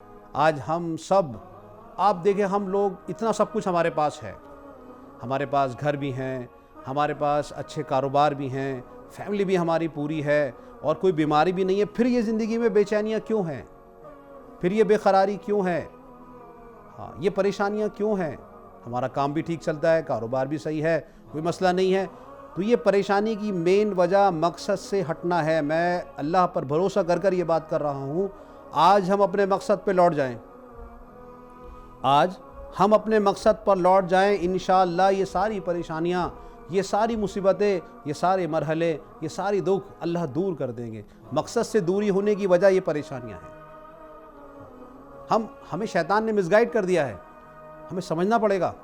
आज हम सब, आप देखें, हम लोग इतना सब कुछ हमारे पास है, हमारे पास घर भी हैं, हमारे पास अच्छे कारोबार भी हैं, फैमिली भी हमारी पूरी है और कोई बीमारी भी नहीं है, फिर ये ज़िंदगी में बेचैनियाँ क्यों हैं? फिर ये बेकरारी क्यों है? हाँ, ये परेशानियाँ क्यों हैं? हमारा काम भी ठीक चलता है, कारोबार भी सही है, कोई मसला नहीं है। तो ये परेशानी की मेन वजह मकसद से हटना है। मैं अल्लाह पर भरोसा कर कर ये बात कर रहा हूँ, आज हम अपने मकसद पे लौट जाएं, आज हम अपने मकसद पर लौट जाएं, इंशाअल्लाह ये सारी परेशानियाँ, ये सारी मुसीबतें, ये सारे मरहले, ये सारी दुख अल्लाह दूर कर देंगे। मकसद से दूरी होने की वजह ये परेशानियाँ हैं। हमें शैतान ने मिसगाइड कर दिया है, हमें समझना पड़ेगा।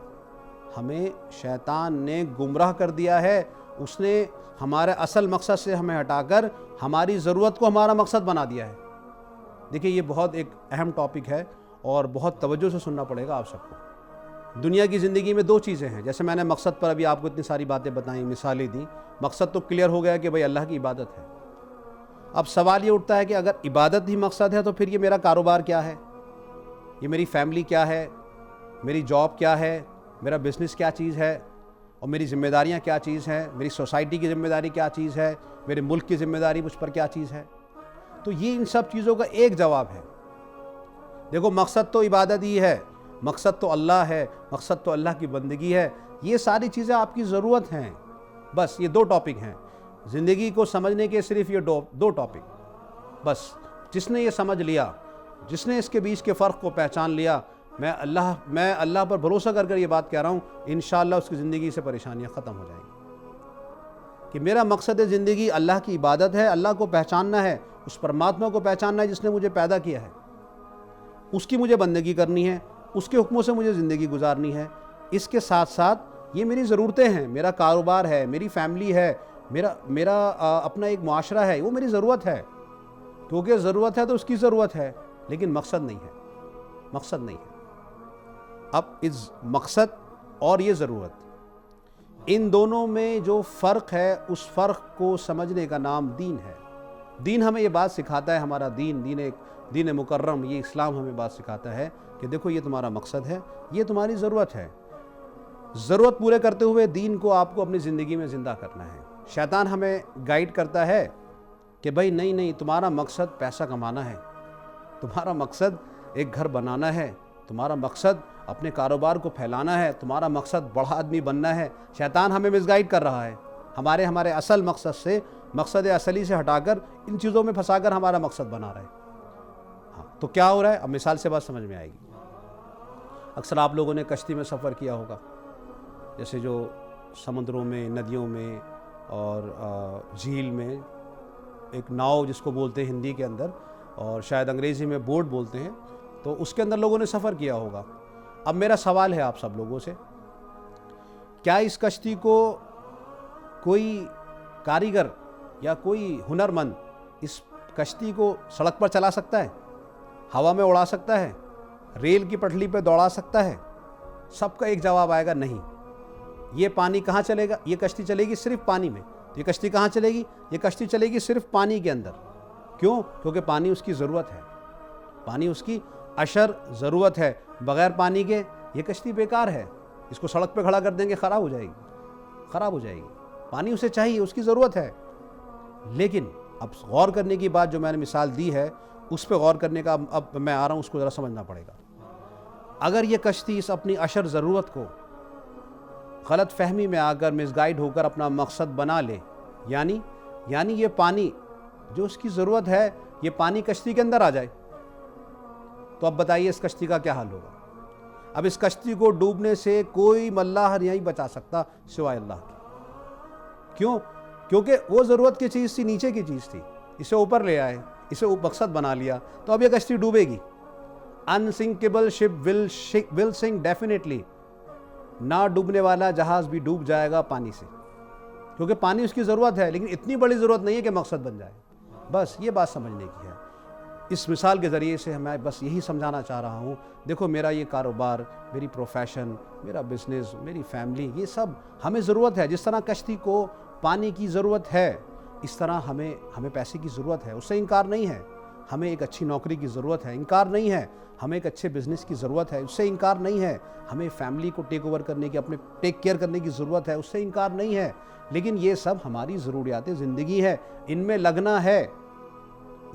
हमें शैतान ने गुमराह कर दिया है, उसने हमारे असल मकसद से हमें हटाकर हमारी ज़रूरत को हमारा मकसद बना दिया है। देखिए, ये बहुत एक अहम टॉपिक है और बहुत तवज्जो से सुनना पड़ेगा आप सबको। दुनिया की ज़िंदगी में दो चीज़ें हैं, जैसे मैंने मकसद पर अभी आपको इतनी सारी बातें बताई, मिसालें दी। मकसद तो क्लियर हो गया कि भाई अल्लाह की इबादत है। अब सवाल ये उठता है कि अगर इबादत ही मकसद है तो फिर ये मेरा कारोबार क्या है, ये मेरी फैमिली क्या है, मेरी जॉब क्या है, मेरा बिज़नेस क्या चीज़ है और मेरी ज़िम्मेदारियाँ क्या चीज़ हैं, मेरी सोसाइटी की ज़िम्मेदारी क्या चीज़ है, मेरे मुल्क की ज़िम्मेदारी मुझ पर क्या चीज़ है। तो ये इन सब चीज़ों का एक जवाब है। देखो, मकसद तो इबादत ही है, मकसद तो अल्लाह है, मकसद तो अल्लाह की बंदगी है। ये सारी चीज़ें आपकी ज़रूरत हैं। बस ये दो टॉपिक हैं ज़िंदगी को समझने के, सिर्फ ये दो टॉपिक। बस जिसने ये समझ लिया, जिसने इसके बीच के फ़र्क को पहचान लिया, मैं अल्लाह पर भरोसा कर कर ये बात कह रहा हूँ, इंशाअल्लाह उसकी ज़िंदगी से परेशानियाँ ख़त्म हो जाएंगी। कि मेरा मकसद ज़िंदगी अल्लाह की इबादत है, अल्लाह को पहचानना है, उस परमात्मा को पहचानना है जिसने मुझे पैदा किया है, उसकी मुझे बंदगी करनी है, उसके हुक्मों से मुझे ज़िंदगी गुजारनी है। इसके साथ साथ ये मेरी ज़रूरतें हैं, मेरा कारोबार है, मेरी फैमिली है, मेरा अपना एक मुआशरा है, वो मेरी ज़रूरत है। क्योंकि ज़रूरत है तो उसकी ज़रूरत है, लेकिन मकसद नहीं है, मकसद नहीं है। अब इस मकसद और ये ज़रूरत, इन दोनों में जो फ़र्क है, उस फ़र्क को समझने का नाम दीन है। दीन हमें ये बात सिखाता है, हमारा दीन मुकर्रम, ये इस्लाम हमें बात सिखाता है कि देखो, ये तुम्हारा मकसद है, ये तुम्हारी ज़रूरत है। ज़रूरत पूरे करते हुए दीन को आपको अपनी ज़िंदगी में ज़िंदा करना है। शैतान हमें गाइड करता है कि भाई नहीं, तुम्हारा मकसद पैसा कमाना है, तुम्हारा मकसद एक घर बनाना है, तुम्हारा मकसद अपने कारोबार को फैलाना है, तुम्हारा मकसद बड़ा आदमी बनना है। शैतान हमें मिसगाइड कर रहा है, हमारे असल मकसद से, मकसद असली से हटाकर इन चीज़ों में फंसाकर हमारा मकसद बना रहे। हाँ, तो क्या हो रहा है, अब मिसाल से बात समझ में आएगी। अक्सर आप लोगों ने कश्ती में सफ़र किया होगा, जैसे जो समुद्रों में, नदियों में और झील में एक नाव जिसको बोलते हैं हिंदी के अंदर, और शायद अंग्रेज़ी में बोट बोलते हैं, तो उसके अंदर लोगों ने सफ़र किया होगा। अब मेरा सवाल है आप सब लोगों से, क्या इस कश्ती को कोई कारीगर या कोई हुनरमंद इस कश्ती को सड़क पर चला सकता है, हवा में उड़ा सकता है, रेल की पटरी पर दौड़ा सकता है? सबका एक जवाब आएगा, नहीं। ये पानी कहाँ चलेगा, ये कश्ती चलेगी सिर्फ पानी में। तो ये कश्ती कहाँ चलेगी? ये कश्ती चलेगी सिर्फ पानी के अंदर। क्यों? क्योंकि पानी उसकी ज़रूरत है, पानी उसकी अशर ज़रूरत है। बग़ैर पानी के ये कश्ती बेकार है, इसको सड़क पे खड़ा कर देंगे, ख़राब हो जाएगी। पानी उसे चाहिए, उसकी ज़रूरत है। लेकिन अब गौर करने की बात, जो मैंने मिसाल दी है, उस पर गौर करने का अब मैं आ रहा हूँ, उसको ज़रा समझना पड़ेगा। अगर ये कश्ती इस अपनी अशर ज़रूरत को गलत फहमी में आकर, मिसगाइड होकर अपना मकसद बना ले, यानी ये पानी जो उसकी ज़रूरत है, ये पानी कश्ती के अंदर आ जाए, तो अब बताइए इस कश्ती का क्या हाल होगा? अब इस कश्ती को डूबने से कोई मल्लाह नहीं बचा सकता सिवाय अल्लाह के। क्यों? क्योंकि वो ज़रूरत की चीज़ थी, नीचे की चीज़ थी, इसे ऊपर ले आए, इसे मकसद बना लिया, तो अब ये कश्ती डूबेगी। Unsinkable ship will sink definitely. ना डूबने वाला जहाज़ भी डूब जाएगा पानी से, क्योंकि पानी उसकी ज़रूरत है, लेकिन इतनी बड़ी ज़रूरत नहीं है कि मकसद बन जाए। बस ये बात समझने की है। इस मिसाल के ज़रिए से मैं बस यही समझाना चाह रहा हूँ, देखो, मेरा ये कारोबार, मेरी प्रोफेशन, मेरा बिज़नेस, मेरी फैमिली, ये सब हमें ज़रूरत है। जिस तरह कश्ती को पानी की ज़रूरत है, इस तरह हमें पैसे की ज़रूरत है, उससे इनकार नहीं है। हमें एक अच्छी नौकरी की ज़रूरत है, इनकार नहीं है। हमें एक अच्छे बिज़नेस की ज़रूरत है, उससे इनकार नहीं है। हमें फैमिली को टेक ओवर करने की, अपने टेक केयर करने की ज़रूरत है, उससे इनकार नहीं है। लेकिन ये सब हमारी ज़रूरियात ज़िंदगी है, इनमें लगना है,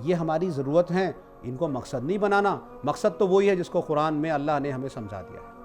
ये हमारी ज़रूरत हैं, इनको मकसद नहीं बनाना। मकसद तो वही है जिसको कुरान में अल्लाह ने हमें समझा दिया है।